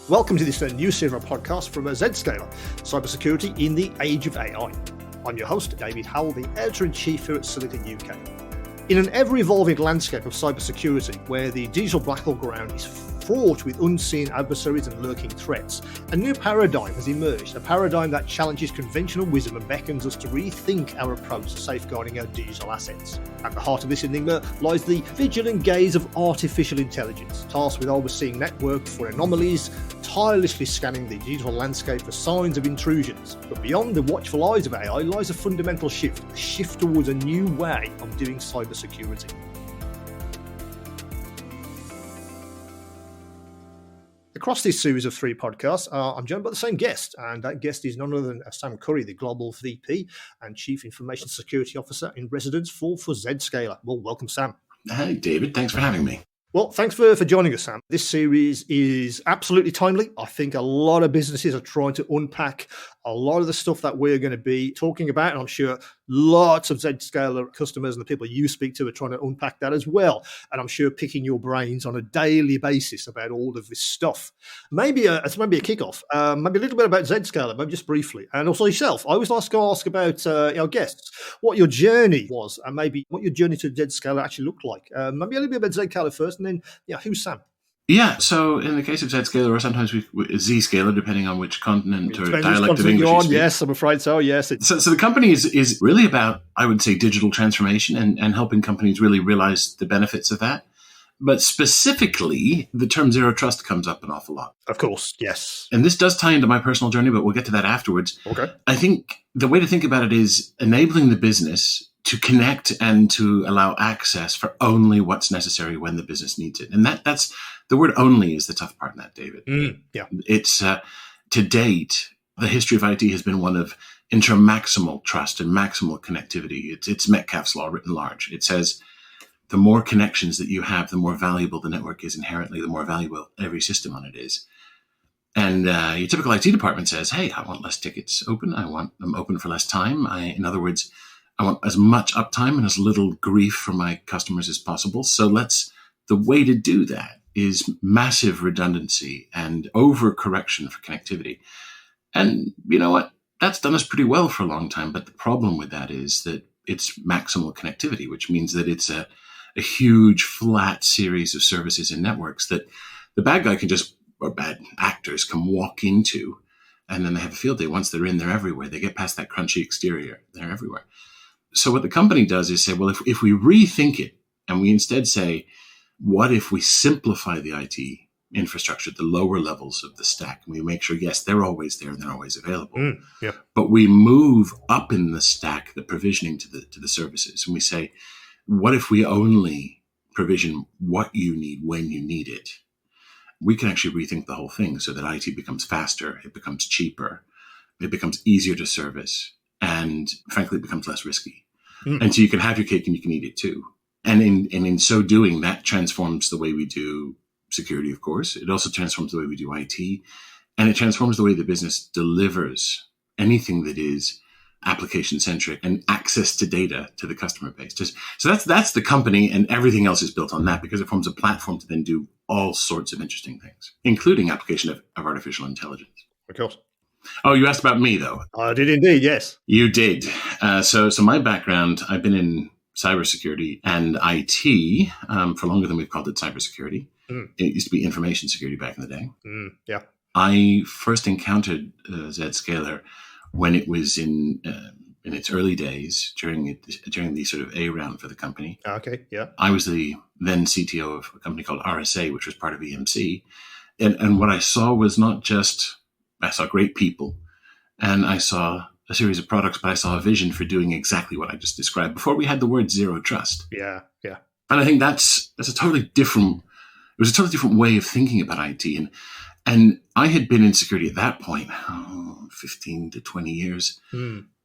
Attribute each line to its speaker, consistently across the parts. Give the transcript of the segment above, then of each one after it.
Speaker 1: Welcome to this new series of podcast from Zscaler, Cybersecurity in the Age of AI. I'm your host, David Howell, the Editor-in-Chief here at Silicon UK. In an ever-evolving landscape of cybersecurity, where the digital battleground is fraught with unseen adversaries and lurking threats, a new paradigm has emerged, a paradigm that challenges conventional wisdom and beckons us to rethink our approach to safeguarding our digital assets. At the heart of this enigma lies the vigilant gaze of artificial intelligence, tasked with overseeing networks for anomalies, tirelessly scanning the digital landscape for signs of intrusions. But beyond the watchful eyes of AI lies a fundamental shift, a shift towards a new way of doing cybersecurity. Across this series of 3 podcasts, I'm joined by the same guest, and that guest is none other than Sam Curry, the Global VP and Chief Information Security Officer in residence for Zscaler. Well, welcome, Sam.
Speaker 2: Hi, David. Thanks for having me.
Speaker 1: Well, thanks for joining us, Sam. This series is absolutely timely. I think a lot of businesses are trying to unpack a lot of the stuff that we're going to be talking about, and I'm sure lots of Zscaler customers and the people you speak to are trying to unpack that as well. And I'm sure picking your brains on a daily basis about all of this stuff. Maybe it's a kickoff. Maybe a little bit about Zscaler, maybe just briefly, and also yourself. I always like to ask about our guests what your journey was, and maybe what your journey to Zscaler actually looked like. Maybe a little bit about Zscaler first, and then who's Sam?
Speaker 2: Yeah, so in the case of Zscaler, or sometimes Zscaler, depending on which continent or dialect of English you speak.
Speaker 1: Yes, I'm afraid so, yes.
Speaker 2: So the company is really about, I would say, digital transformation and helping companies really realize the benefits of that. But specifically, the term zero trust comes up an awful lot.
Speaker 1: Of course, yes.
Speaker 2: And this does tie into my personal journey, but we'll get to that afterwards.
Speaker 1: Okay. I
Speaker 2: think the way to think about it is enabling the business to connect and to allow access for only what's necessary when the business needs it. And that's the word only is the tough part in that, David.
Speaker 1: Yeah.
Speaker 2: It's to date, the history of IT has been one of intermaximal trust and maximal connectivity. It's Metcalfe's law written large. It says the more connections that you have, the more valuable the network is inherently, the more valuable every system on it is. And your typical IT department says, hey, I want less tickets open. I want them open for less time. In other words, I want as much uptime and as little grief for my customers as possible. So the way to do that is massive redundancy and overcorrection for connectivity. And you know what? That's done us pretty well for a long time. But the problem with that is that it's maximal connectivity, which means that it's a huge flat series of services and networks that the bad guy or bad actors can walk into, and then they have a field day. Once they're in, they're everywhere. They get past that crunchy exterior. They're everywhere. So what the company does is say, well, if we rethink it and we instead say, what if we simplify the IT infrastructure, the lower levels of the stack, and we make sure, yes, they're always there and they're always available. But we move up in the stack, the provisioning to the services, and we say, what if we only provision what you need when you need it? We can actually rethink the whole thing so that IT becomes faster, it becomes cheaper, it becomes easier to service, and frankly, it becomes less risky. And so you can have your cake and you can eat it too. And in so doing, that transforms the way we do security, of course. It also transforms the way we do IT. And it transforms the way the business delivers anything that is application-centric and access to data to the customer base. So that's the company, and everything else is built on that because it forms a platform to then do all sorts of interesting things, including application of artificial intelligence.
Speaker 1: Of course.
Speaker 2: Oh, you asked about me, though.
Speaker 1: I did indeed, yes.
Speaker 2: You did. So my background, I've been in cybersecurity and IT for longer than we've called it cybersecurity. It used to be information security back in the day.
Speaker 1: Yeah.
Speaker 2: I first encountered Zscaler when it was in its early days during the sort of A round for the company.
Speaker 1: Okay, yeah.
Speaker 2: I was the then CTO of a company called RSA, which was part of EMC. And what I saw was not just... I saw great people and I saw a series of products, but I saw a vision for doing exactly what I just described before we had the word zero trust.
Speaker 1: Yeah.
Speaker 2: And I think that's a totally different way of thinking about IT. And I had been in security at that point, 15 to 20 years.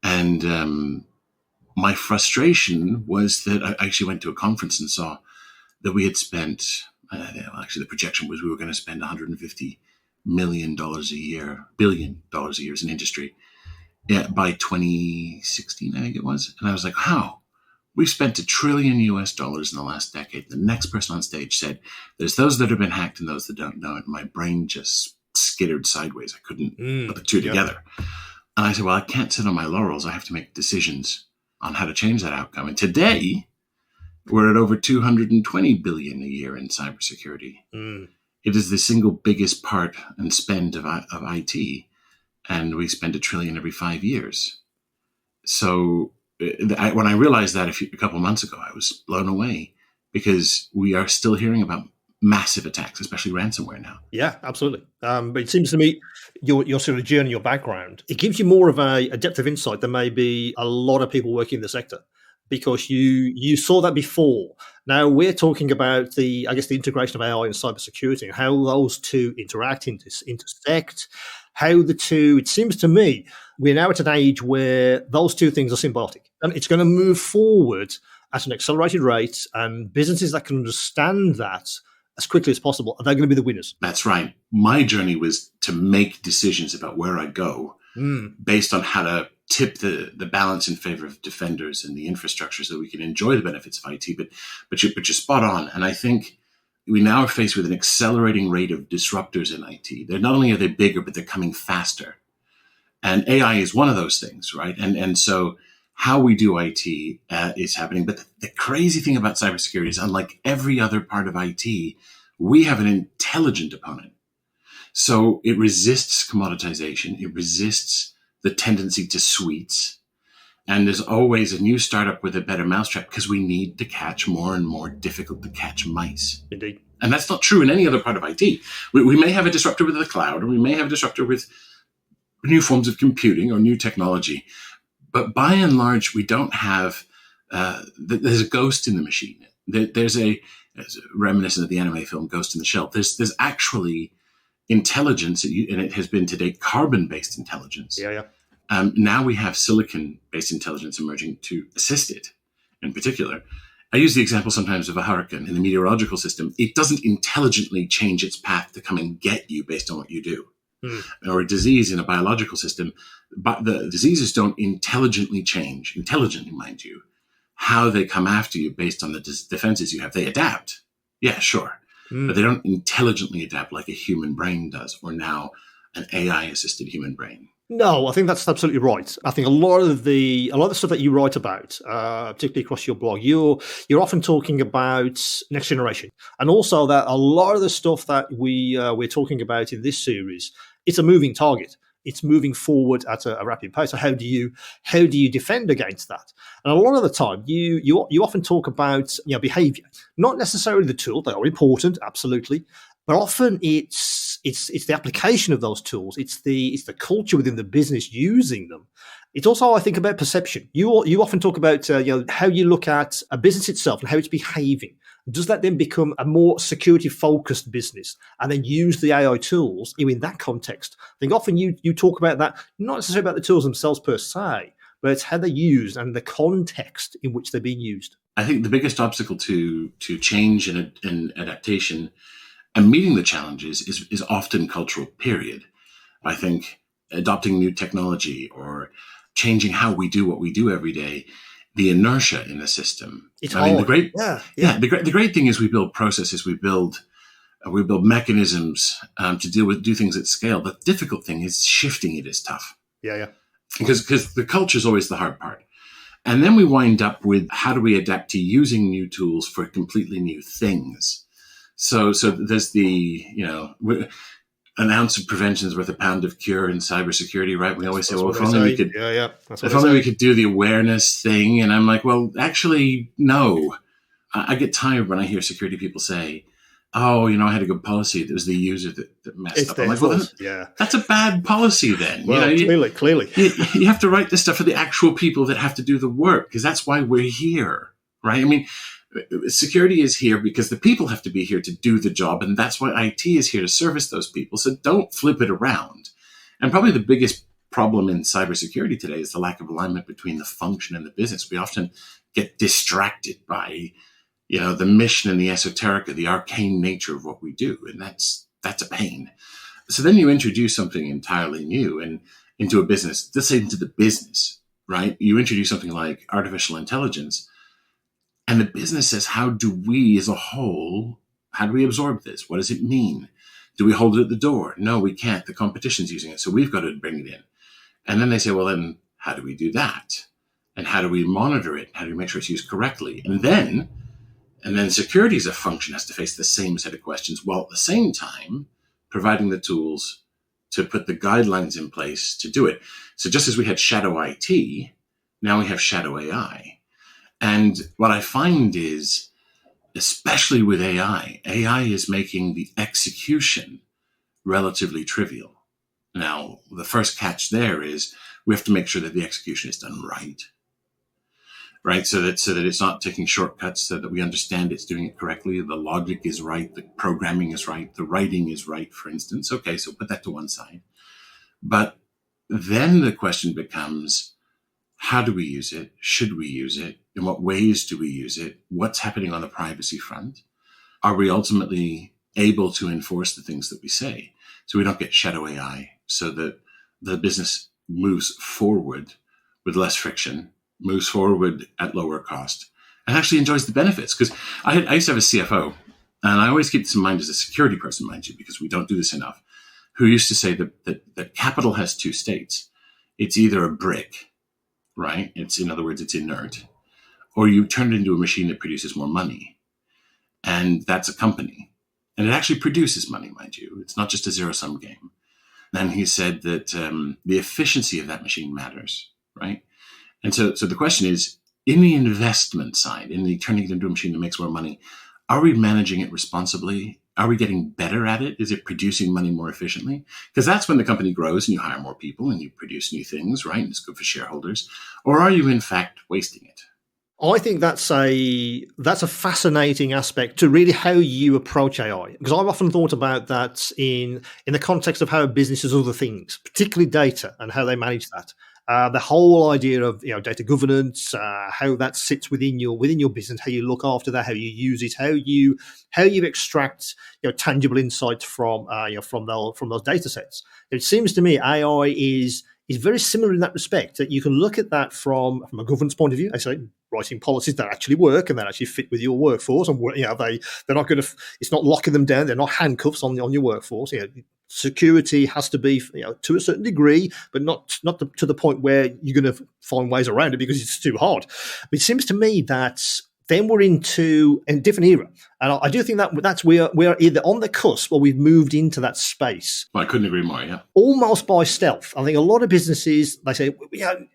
Speaker 2: And my frustration was that I actually went to a conference and saw that we had spent, actually the projection was we were going to spend $150 million a year, $1 billion a year as an industry by 2016, I think it was. And I was like, how? We've spent $1 trillion in the last decade. The next person on stage said, there's those that have been hacked and those that don't know it. My brain just skittered sideways. I couldn't put the two together. And I said, well, I can't sit on my laurels. I have to make decisions on how to change that outcome. And today, we're at over 220 billion a year in cybersecurity. It is the single biggest part and spend of IT, and we spend $1 trillion every 5 years. So when I realized that a couple of months ago, I was blown away, because we are still hearing about massive attacks, especially ransomware now.
Speaker 1: Yeah, absolutely. But it seems to me your sort of journey, your background, it gives you more of a depth of insight than maybe a lot of people working in the sector, because you saw that before. Now we're talking about the integration of AI and cybersecurity and how those two interact, intersect, how the two, it seems to me, we're now at an age where those two things are symbiotic, and it's going to move forward at an accelerated rate, and businesses that can understand that as quickly as possible, they're going to be the winners.
Speaker 2: That's right. My journey was to make decisions about where I go based on how to tip the balance in favor of defenders and the infrastructure so we can enjoy the benefits of IT. But you're spot on. And I think we now are faced with an accelerating rate of disruptors in IT. They're not only are they bigger, but they're coming faster. And AI is one of those things, right? And so how we do IT is happening. But the crazy thing about cybersecurity is, unlike every other part of IT, we have an intelligent opponent. So it resists commoditization. It resists the tendency to suites. And there's always a new startup with a better mousetrap, because we need to catch more and more difficult to catch mice.
Speaker 1: Indeed.
Speaker 2: And that's not true in any other part of IT. We may have a disruptor with the cloud, or we may have a disruptor with new forms of computing or new technology. But by and large, we don't have, there's a ghost in the machine. There's a reminiscent of the anime film Ghost in the Shell. There's actually intelligence, and it has been to date carbon-based intelligence.
Speaker 1: Yeah.
Speaker 2: Now we have silicon-based intelligence emerging to assist it. In particular, I use the example sometimes of a hurricane in the meteorological system. It doesn't intelligently change its path to come and get you based on what you do. Or a disease in a biological system, but the diseases don't intelligently change, mind you, how they come after you based on the defenses you have. They adapt. Yeah, sure. But they don't intelligently adapt like a human brain does, or now an AI-assisted human brain.
Speaker 1: No, I think that's absolutely right. I think a lot of the stuff that you write about, particularly across your blog, you're often talking about next generation, and also that a lot of the stuff that we're talking about in this series, it's a moving target. It's moving forward at a rapid pace. So how do you defend against that? And a lot of the time, you often talk about behaviour, not necessarily the tool. They are important, absolutely, but often it's the application of those tools. It's the culture within the business using them. It's also, I think, about perception. You often talk about how you look at a business itself and how it's behaving. Does that then become a more security-focused business, and then use the AI tools in that context? I think often you talk about that, not necessarily about the tools themselves per se, but it's how they're used and the context in which they're being used.
Speaker 2: I think the biggest obstacle to change and adaptation and meeting the challenges is often cultural, period. I think adopting new technology or changing how we do what we do every day, the inertia in the system. The great thing is we build processes, we build mechanisms to do things at scale. The difficult thing is shifting it is tough.
Speaker 1: Yeah.
Speaker 2: Because the culture is always the hard part. And then we wind up with, how do we adapt to using new tools for completely new things? So there's an ounce of prevention is worth a pound of cure in cybersecurity, right? We always say, well, if only we could, if only we could do the awareness thing. And I'm like, well, actually, no. I get tired when I hear security people say, oh, I had a good policy. It was the user that messed up. I'm like, well, that's a bad policy then.
Speaker 1: Well, clearly.
Speaker 2: You have to write this stuff for the actual people that have to do the work, because that's why we're here, right? I mean, security is here because the people have to be here to do the job, and that's why IT is here to service those people. So don't flip it around. And probably the biggest problem in cybersecurity today is the lack of alignment between the function and the business. We often get distracted by, the mission and the esoterica, the arcane nature of what we do, and that's a pain. So then you introduce something entirely new and into a business. Let's say into the business, right? You introduce something like artificial intelligence. And the business says, how do we as a whole, how do we absorb this? What does it mean? Do we hold it at the door? No, we can't. The competition's using it, so we've got to bring it in. And then they say, well, then how do we do that? And how do we monitor it? How do we make sure it's used correctly? And then security as a function has to face the same set of questions, while at the same time providing the tools to put the guidelines in place to do it. So just as we had shadow IT, now we have shadow AI. And what I find is, especially with AI is making the execution relatively trivial. Now, the first catch there is we have to make sure that the execution is done right? So that it's not taking shortcuts, so that we understand it's doing it correctly. The logic is right. The programming is right. The writing is right, for instance. Okay, so put that to one side. But then the question becomes, how do we use it? Should we use it? In what ways do we use it? What's happening on the privacy front? Are we ultimately able to enforce the things that we say so we don't get shadow AI, so that the business moves forward with less friction, moves forward at lower cost, and actually enjoys the benefits? Because I used to have a CFO, and I always keep this in mind as a security person, mind you, because we don't do this enough, who used to say that capital has two states. It's either a brick, right? In other words, it's inert, or you turn it into a machine that produces more money. And that's a company. And it actually produces money, mind you. It's not just a zero-sum game. And he said that the efficiency of that machine matters, right? And so the question is, in the investment side, in the turning it into a machine that makes more money, are we managing it responsibly? Are we getting better at it? Is it producing money more efficiently? Because that's when the company grows and you hire more people and you produce new things, right? And it's good for shareholders. Or are you, in fact, wasting it?
Speaker 1: I think that's a fascinating aspect to really how you approach AI, because I've often thought about that in the context of how a business does other things, particularly data and how they manage that. The whole idea of data governance, how that sits within your business, how you look after that, how you use it, how you extract tangible insights from those data sets. It seems to me AI is very similar in that respect, that you can look at that from a governance point of view. I say writing policies that actually work and that actually fit with your workforce, and they're not going to. It's not locking them down. They're not handcuffs on your workforce. Security has to be to a certain degree, but not to the point where you're going to find ways around it because it's too hard. But it seems to me that then we're into a different era, and I do think that's we are either on the cusp or we've moved into that space.
Speaker 2: Well, I couldn't agree more. Yeah,
Speaker 1: almost by stealth. I think a lot of businesses, they say,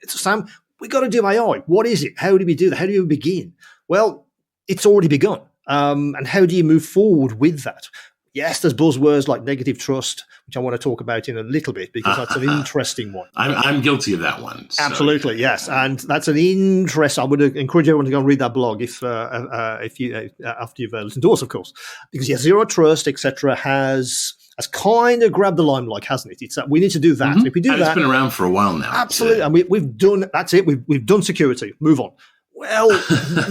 Speaker 1: Sam, we got to do AI. What is it? How do we do that? How do we begin? Well, it's already begun. And how do you move forward with that? Yes, there's buzzwords like negative trust, which I want to talk about in a little bit because that's an interesting one.
Speaker 2: I'm guilty of that one. So.
Speaker 1: Absolutely, yes, and that's an interest. I would encourage everyone to go and read that blog if you after you've listened to us, of course, because zero trust, etc., has kind of grabbed the limelight, hasn't it? It's we need to do that.
Speaker 2: Mm-hmm.
Speaker 1: If we do
Speaker 2: and
Speaker 1: that,
Speaker 2: it's been around for a while now.
Speaker 1: Absolutely, and we've done. That's it. We've done security. Move on. Well,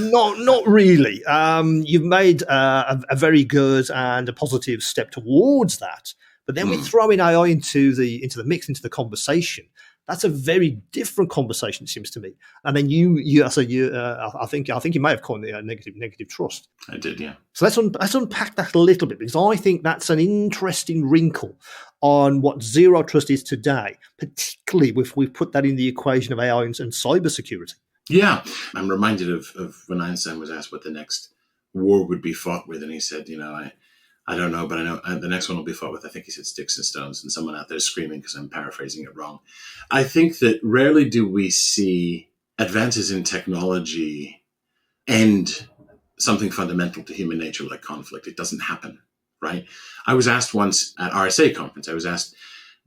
Speaker 1: not really. You've made a very good and a positive step towards that, but then we throw in AI into the mix, into the conversation. That's a very different conversation, it seems to me. And then I think you may have coined it negative trust.
Speaker 2: I did, yeah. So
Speaker 1: let's unpack that a little bit, because I think that's an interesting wrinkle on what zero trust is today, particularly if we put that in the equation of AI and cybersecurity.
Speaker 2: Yeah, I'm reminded of when Einstein was asked what the next war would be fought with, and he said, I don't know, but I know the next one will be fought with, I think he said sticks and stones, and someone out there is screaming because I'm paraphrasing it wrong. I think that rarely do we see advances in technology end something fundamental to human nature like conflict. It doesn't happen, right? I was asked once at RSA conference, I was asked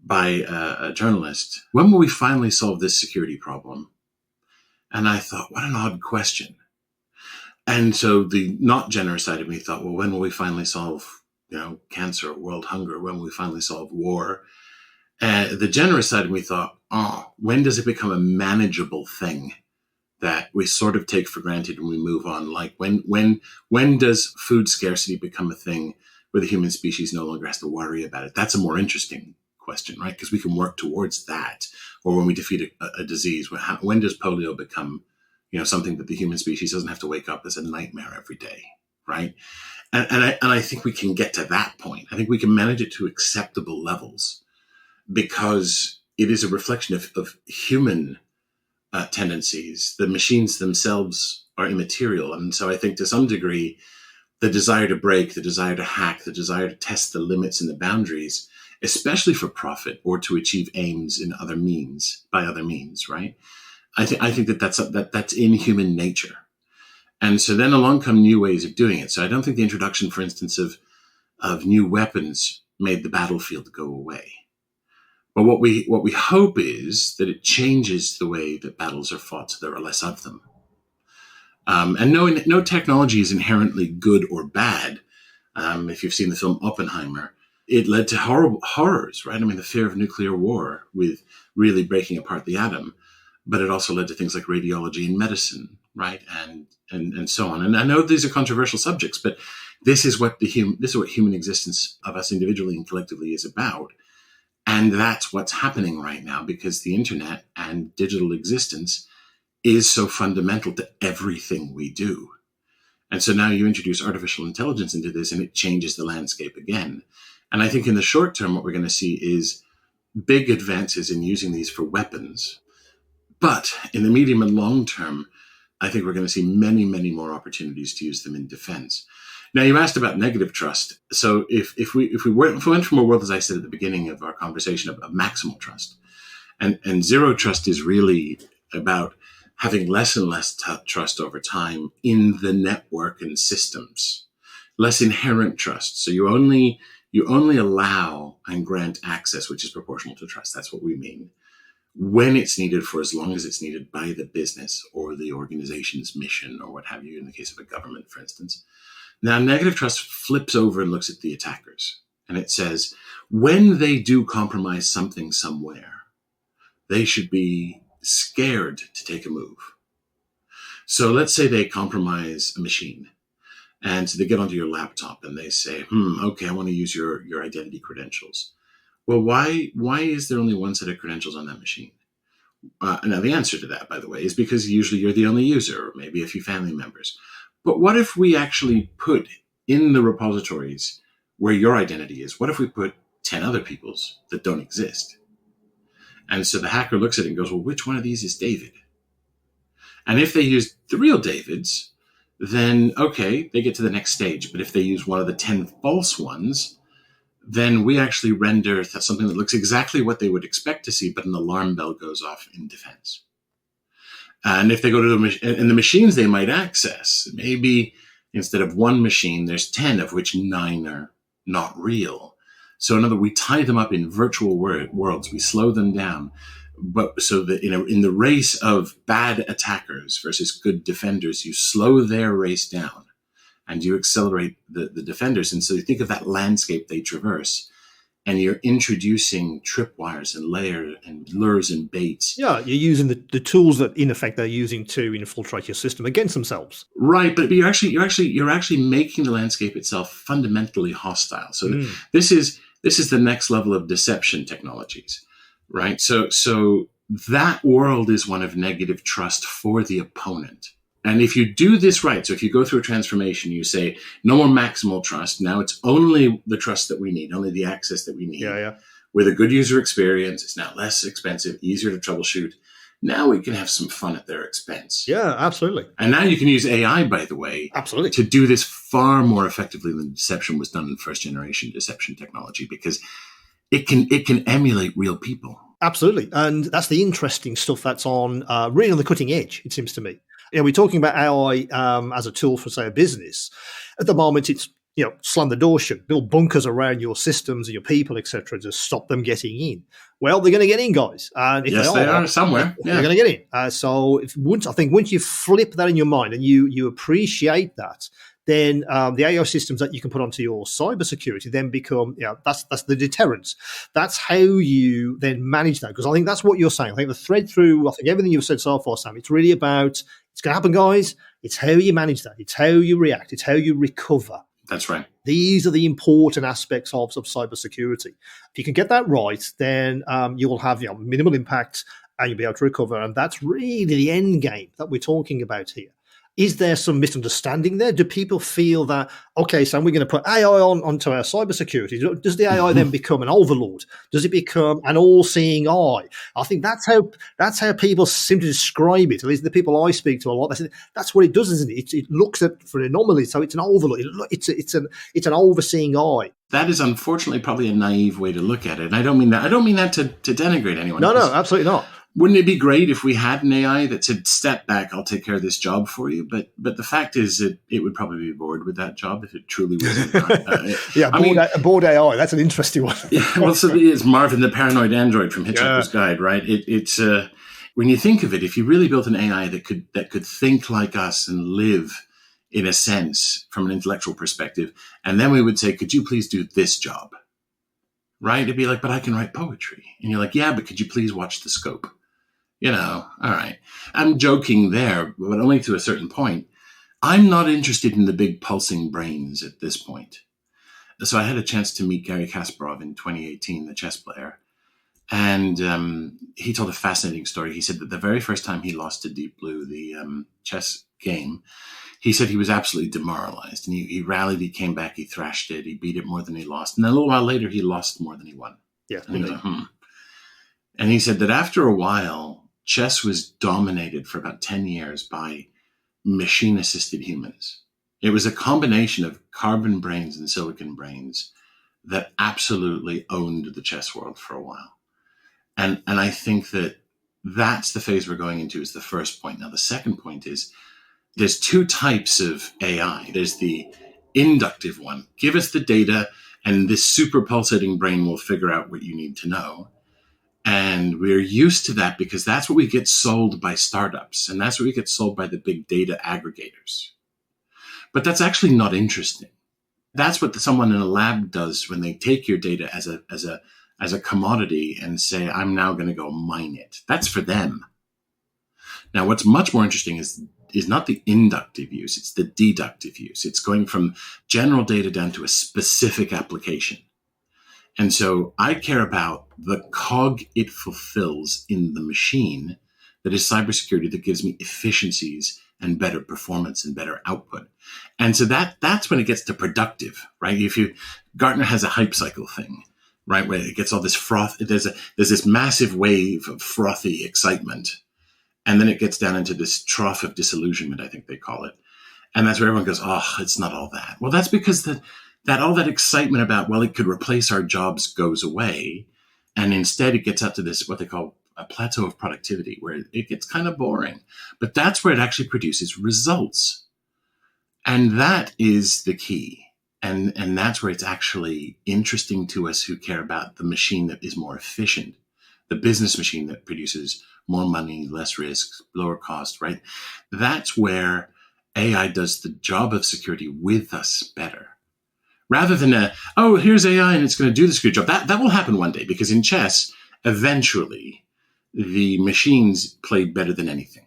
Speaker 2: by a journalist, when will we finally solve this security problem? And I thought, what an odd question. And so the not generous side of me thought, well, when will we finally solve, cancer, world hunger? When will we finally solve war? The generous side of me thought, when does it become a manageable thing that we sort of take for granted and we move on? Like when does food scarcity become a thing where the human species no longer has to worry about it? That's a more interesting question, right? Because we can work towards that. Or when we defeat a disease, when does polio become, something that the human species doesn't have to wake up as a nightmare every day, right? And I think we can get to that point. I think we can manage it to acceptable levels because it is a reflection of human tendencies. The machines themselves are immaterial. And so I think to some degree, the desire to break, the desire to hack, the desire to test the limits and the boundaries, especially for profit or to achieve aims in by other means, right? I think that's in human nature. And so then along come new ways of doing it. So I don't think the introduction, for instance, of new weapons made the battlefield go away. But what we hope is that it changes the way that battles are fought so there are less of them. And no technology is inherently good or bad. If you've seen the film Oppenheimer, it led to horrors, right? I mean, the fear of nuclear war with really breaking apart the atom, but it also led to things like radiology and medicine, right? And so on. And I know these are controversial subjects, but this is what human existence of us individually and collectively is about. And that's what's happening right now because the internet and digital existence is so fundamental to everything we do. And so now you introduce artificial intelligence into this and it changes the landscape again. And I think in the short term, what we're going to see is big advances in using these for weapons. But in the medium and long term, I think we're going to see many, many more opportunities to use them in defense. Now, you asked about negative trust. So if we went from a world, as I said at the beginning of our conversation, of maximal trust, and zero trust is really about having less and less trust over time in the network and systems, less inherent trust. So you only allow and grant access, which is proportional to trust. That's what we mean. When it's needed for as long as it's needed by the business or the organization's mission or what have you, in the case of a government, for instance. Now, negative trust flips over and looks at the attackers. And it says, when they do compromise something somewhere, they should be scared to take a move. So let's say they compromise a machine. And so they get onto your laptop and they say, okay, I want to use your identity credentials. Well, why is there only one set of credentials on that machine? Now, the answer to that, by the way, is because usually you're the only user, or maybe a few family members. But what if we actually put in the repositories where your identity is, what if we put 10 other people's that don't exist? And so the hacker looks at it and goes, well, which one of these is David? And if they use the real Davids, then, okay, they get to the next stage. But if they use one of the 10 false ones, then we actually render something that looks exactly what they would expect to see, but an alarm bell goes off in defense. And if they go to the machines they might access, maybe instead of one machine, there's 10, of which 9 are not real. So in other words, we tie them up in virtual worlds. We slow them down. But so that in the race of bad attackers versus good defenders, you slow their race down and you accelerate the defenders. And so you think of that landscape they traverse, and you're introducing tripwires and lures and baits.
Speaker 1: Yeah, you're using the tools that, in effect, they're using to infiltrate your system against themselves.
Speaker 2: Right, but you're actually making the landscape itself fundamentally hostile. So this is the next level of deception technologies, right? So that world is one of negative trust for the opponent. And if you do this right, so if you go through a transformation, you say, no more maximal trust. Now it's only the trust that we need, only the access that we need.
Speaker 1: Yeah.
Speaker 2: With a good user experience, it's now less expensive, easier to troubleshoot. Now we can have some fun at their expense.
Speaker 1: Yeah, absolutely.
Speaker 2: And now you can use AI, by the way,
Speaker 1: absolutely,
Speaker 2: to do this far more effectively than deception was done in first generation deception technology, because it can emulate real people.
Speaker 1: Absolutely. And that's the interesting stuff that's on really on the cutting edge, it seems to me. We're talking about AI as a tool for, say, a business. At the moment, it's, slam the door shut, build bunkers around your systems and your people, etc., to stop them getting in. Well, they're going to get in, guys. And if
Speaker 2: yes, they are somewhere.
Speaker 1: They're going to get in. So once you flip that in your mind and you appreciate that, then the AI systems that you can put onto your cybersecurity then become, that's the deterrence. That's how you then manage that. Because I think that's what you're saying. I think the thread through, everything you've said so far, Sam, it's really about, it's going to happen, guys. It's how you manage that. It's how you react. It's how you recover.
Speaker 2: That's right.
Speaker 1: These are the important aspects of cybersecurity. If you can get that right, then you will have minimal impact and you'll be able to recover. And that's really the end game that we're talking about here. Is there some misunderstanding there? Do people feel that, okay, so we're going to put AI onto our cybersecurity? Does the AI then become an overlord? Does it become an all-seeing eye? I think that's how people seem to describe it. At least the people I speak to a lot, they say that's what it does, isn't it? It looks for anomalies, so it's an overlord. It's an overseeing eye.
Speaker 2: That is unfortunately probably a naive way to look at it. And I don't mean that to denigrate anyone.
Speaker 1: No, absolutely not.
Speaker 2: Wouldn't it be great if we had an AI that said, step back, I'll take care of this job for you? But the fact is that it would probably be bored with that job if it truly wasn't.
Speaker 1: A bored AI, that's an interesting one.
Speaker 2: Well, so it's Marvin, the paranoid android from Hitchhiker's Guide, right? It's when you think of it, if you really built an AI that could think like us and live in a sense from an intellectual perspective, and then we would say, could you please do this job? Right? It'd be like, but I can write poetry. And you're like, yeah, but could you please watch the scope? All right. I'm joking there, but only to a certain point. I'm not interested in the big pulsing brains at this point. So I had a chance to meet Garry Kasparov in 2018, the chess player. And he told a fascinating story. He said that the very first time he lost to Deep Blue, the chess game, he said he was absolutely demoralized. And he rallied, he came back, he thrashed it, he beat it more than he lost. And then a little while later, he lost more than he won.
Speaker 1: Yeah.
Speaker 2: And he was like, And he said that after a while, chess was dominated for about 10 years by machine-assisted humans. It was a combination of carbon brains and silicon brains that absolutely owned the chess world for a while. And I think that that's the phase we're going into is the first point. Now, the second point is there's two types of AI. There's the inductive one. Give us the data, and this super pulsating brain will figure out what you need to know. And we're used to that because that's what we get sold by startups. And that's what we get sold by the big data aggregators. But that's actually not interesting. That's what someone in a lab does when they take your data as a commodity and say, I'm now going to go mine it. That's for them. Now, what's much more interesting is not the inductive use. It's the deductive use. It's going from general data down to a specific application. And so I care about the cog it fulfills in the machine that is cybersecurity that gives me efficiencies and better performance and better output. And so that's when it gets to productive, right? Gartner has a hype cycle thing, right? Where it gets all this froth. There's this massive wave of frothy excitement. And then it gets down into this trough of disillusionment, I think they call it. And that's where everyone goes, oh, it's not all that. Well, that's because that all that excitement about, well, it could replace our jobs goes away. And instead it gets up to this, what they call a plateau of productivity, where it gets kind of boring. But that's where it actually produces results. And that is the key. And that's where it's actually interesting to us who care about the machine that is more efficient, the business machine that produces more money, less risk, lower cost, right? That's where AI does the job of security with us better. Rather than here's AI and it's going to do the security job. That will happen one day, because in chess, eventually the machines played better than anything.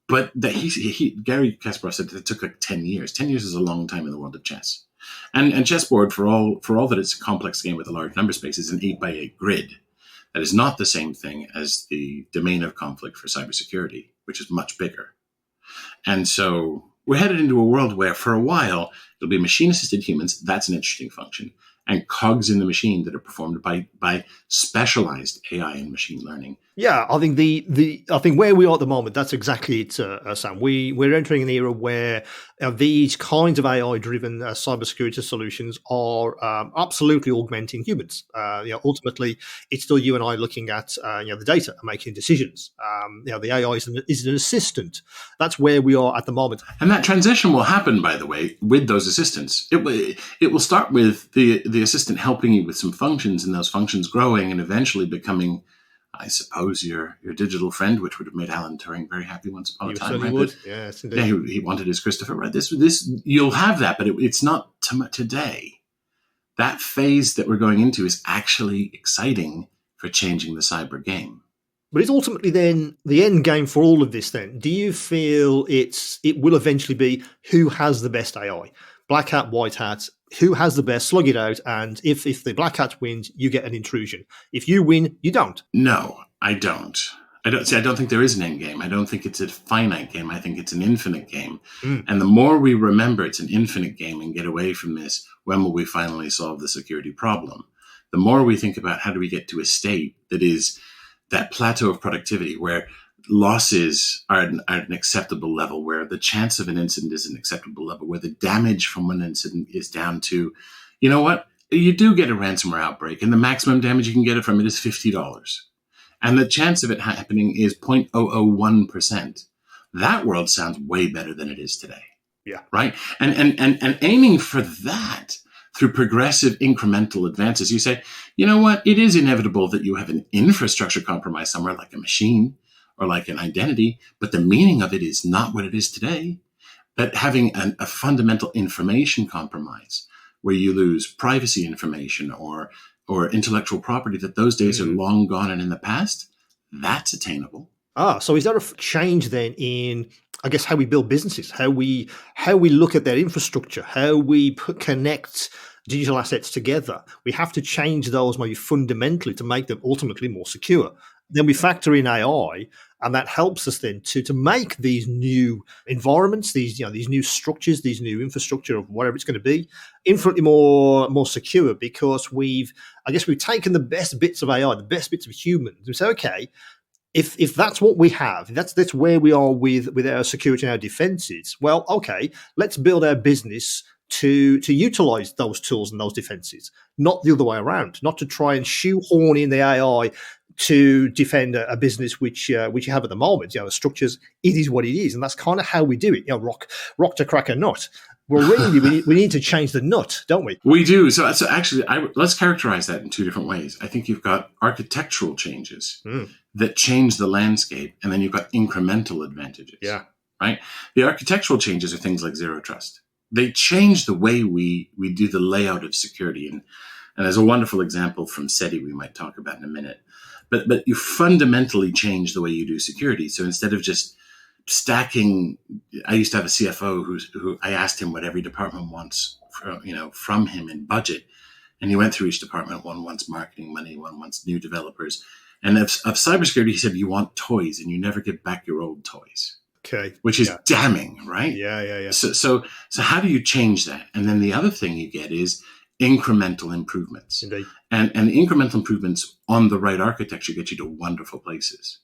Speaker 2: But Garry Kasparov said that it took like 10 years. 10 years is a long time in the world of chess. And chessboard, for all that it's a complex game with a large number space, is an 8x8 grid. That is not the same thing as the domain of conflict for cybersecurity, which is much bigger. And so we're headed into a world where for a while, it'll be machine-assisted humans. That's an interesting function. And cogs in the machine that are performed by specialized AI and machine learning.
Speaker 1: Yeah, I think I think where we are at the moment, that's exactly it, Sam. We're entering an era where these kinds of AI-driven cybersecurity solutions are absolutely augmenting humans. Ultimately, it's still you and I looking at the data and making decisions. The AI is an assistant. That's where we are at the moment.
Speaker 2: And that transition will happen, by the way, with those assistants. It will start with the assistant helping you with some functions, and those functions growing and eventually becoming, I suppose, your digital friend, which would have made Alan Turing very happy once upon a time.
Speaker 1: Certainly would. Yes, indeed.
Speaker 2: Yeah, he wanted his Christopher. Right. This you'll have that, but it's not today. That phase that we're going into is actually exciting for changing the cyber game.
Speaker 1: But it's ultimately then the end game for all of this. Then, do you feel it will eventually be who has the best AI? Black hat, white hat. Who has the best? Slug it out, and if the black hat wins, you get an intrusion. If you win, you don't.
Speaker 2: No, I don't. I don't think there is an end game. I don't think it's a finite game. I think it's an infinite game.
Speaker 1: Mm.
Speaker 2: And the more we remember it's an infinite game and get away from this, when will we finally solve the security problem? The more we think about how do we get to a state that is that plateau of productivity where losses are at an acceptable level, where the chance of an incident is an acceptable level, where the damage from one incident is down to, you know what, you do get a ransomware outbreak and the maximum damage you can get from it is $50. And the chance of it happening is 0.001%. That world sounds way better than it is today.
Speaker 1: Yeah.
Speaker 2: Right? And aiming for that through progressive incremental advances, you say, you know what, it is inevitable that you have an infrastructure compromise somewhere like a machine or like an identity, but the meaning of it is not what it is today. But having a fundamental information compromise where you lose privacy information or intellectual property, that those days are long gone and in the past, that's attainable.
Speaker 1: So is there a change then in, I guess, how we build businesses, how we look at their infrastructure, how we connect digital assets together? We have to change those maybe fundamentally to make them ultimately more secure. Then we factor in AI, and that helps us then to make these new environments, these new structures, these new infrastructure of whatever it's going to be, infinitely more secure, because we've taken the best bits of AI, the best bits of humans, and say, okay, if that's what we have, that's where we are with our security and our defenses. Well, okay, let's build our business to utilize those tools and those defenses, not the other way around, not to try and shoehorn in the AI to defend a business which you have at the moment. The structures, it is what it is, and that's kind of how we do it. Rock to crack a nut. Well, really, we need to change the nut, don't we?
Speaker 2: We do. So actually, let's characterize that in two different ways. I think you've got architectural changes that change the landscape, and then you've got incremental advantages.
Speaker 1: Yeah.
Speaker 2: Right? The architectural changes are things like zero trust. They change the way we do the layout of security. And there's a wonderful example from SETI we might talk about in a minute. But you fundamentally change the way you do security. So instead of just stacking, I used to have a CFO who I asked him what every department wants from him in budget. And he went through each department. One wants marketing money, one wants new developers. And of cybersecurity, he said, you want toys and you never get back your old toys.
Speaker 1: Okay.
Speaker 2: Which is damning, right?
Speaker 1: Yeah.
Speaker 2: So how do you change that? And then the other thing you get is incremental improvements.
Speaker 1: Indeed.
Speaker 2: And incremental improvements on the right architecture get you to wonderful places.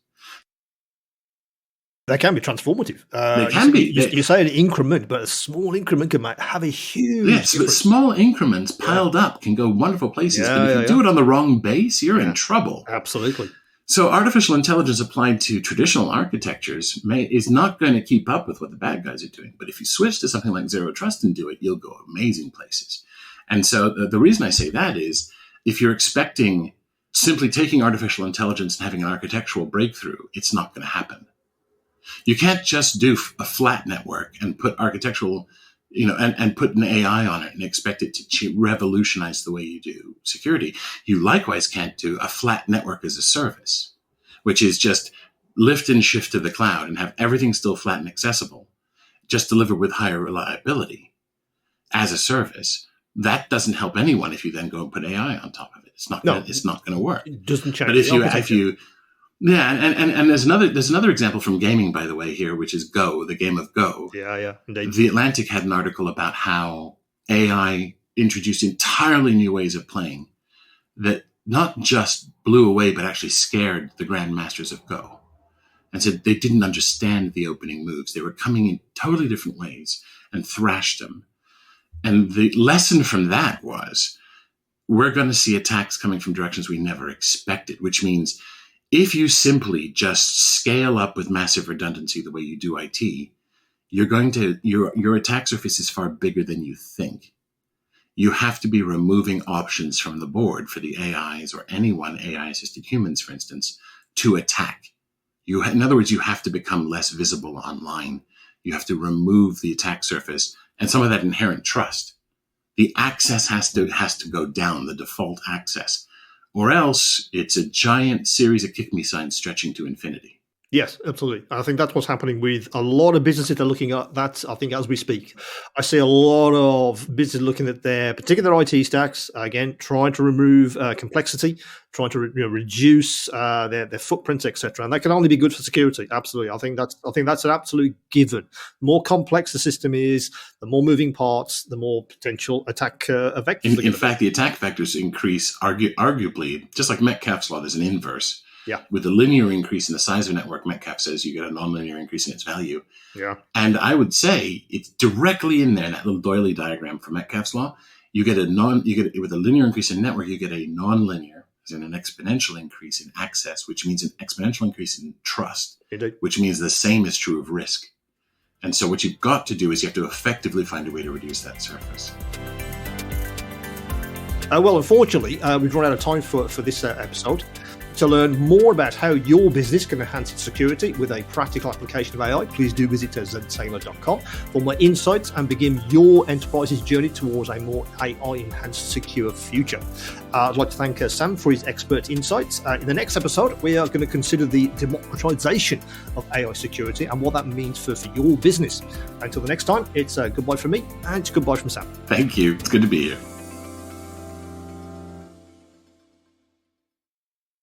Speaker 1: They can be transformative.
Speaker 2: They can be.
Speaker 1: You say an increment, but a small increment can have a huge
Speaker 2: difference. But small increments piled up can go wonderful places. But if you do it on the wrong base, you're in trouble.
Speaker 1: Absolutely.
Speaker 2: So artificial intelligence applied to traditional architectures is not going to keep up with what the bad guys are doing. But if you switch to something like zero trust and do it, you'll go amazing places. And so the reason I say that is, if you're expecting simply taking artificial intelligence and having an architectural breakthrough, it's not going to happen. You can't just do a flat network and put architectural, and put an AI on it and expect it to revolutionize the way you do security. You likewise can't do a flat network as a service, which is just lift and shift to the cloud and have everything still flat and accessible, just deliver with higher reliability as a service. That doesn't help anyone if you then go and put AI on top of it. It's not going to work.
Speaker 1: It doesn't change.
Speaker 2: But if you and there's another example from gaming, by the way, here, which is Go, the game of Go.
Speaker 1: Yeah, indeed.
Speaker 2: The Atlantic had an article about how AI introduced entirely new ways of playing that not just blew away, but actually scared the grandmasters of Go, and said they didn't understand the opening moves. They were coming in totally different ways and thrashed them. And the lesson from that was, we're going to see attacks coming from directions we never expected, which means if you simply just scale up with massive redundancy the way you do IT, your attack surface is far bigger than you think. You have to be removing options from the board for the AIs or anyone, AI-assisted humans, for instance, to attack. In other words, you have to become less visible online. You have to remove the attack surface and some of that inherent trust. The access has to go down, the default access, or else it's a giant series of kick me signs stretching to infinity.
Speaker 1: Yes, absolutely. I think that's what's happening with a lot of businesses. They're looking at that, I think, as we speak. I see a lot of businesses looking at particularly their IT stacks, again, trying to remove complexity, trying to reduce their footprint, etc. And that can only be good for security. Absolutely. I think that's an absolute given. The more complex the system is, the more moving parts, the more potential attack vectors.
Speaker 2: In fact, the attack vectors increase arguably, just like Metcalfe's law, there's an inverse.
Speaker 1: Yeah.
Speaker 2: With a linear increase in the size of a network, Metcalfe says you get a nonlinear increase in its value.
Speaker 1: Yeah.
Speaker 2: And I would say it's directly in there, in that little doily diagram for Metcalfe's law. With a linear increase in network, you get a nonlinear, as in an exponential increase in access, which means an exponential increase in trust,
Speaker 1: Indeed.
Speaker 2: Which means the same is true of risk. And so what you've got to do is you have to effectively find a way to reduce that surface.
Speaker 1: Well, unfortunately, we've run out of time for this episode. To learn more about how your business can enhance its security with a practical application of AI, please do visit zscaler.com for more insights and begin your enterprise's journey towards a more AI-enhanced secure future. I'd like to thank Sam for his expert insights. In the next episode, we are going to consider the democratization of AI security and what that means for your business. Until the next time, it's goodbye from me and goodbye from Sam.
Speaker 2: Thank you. It's good to be here.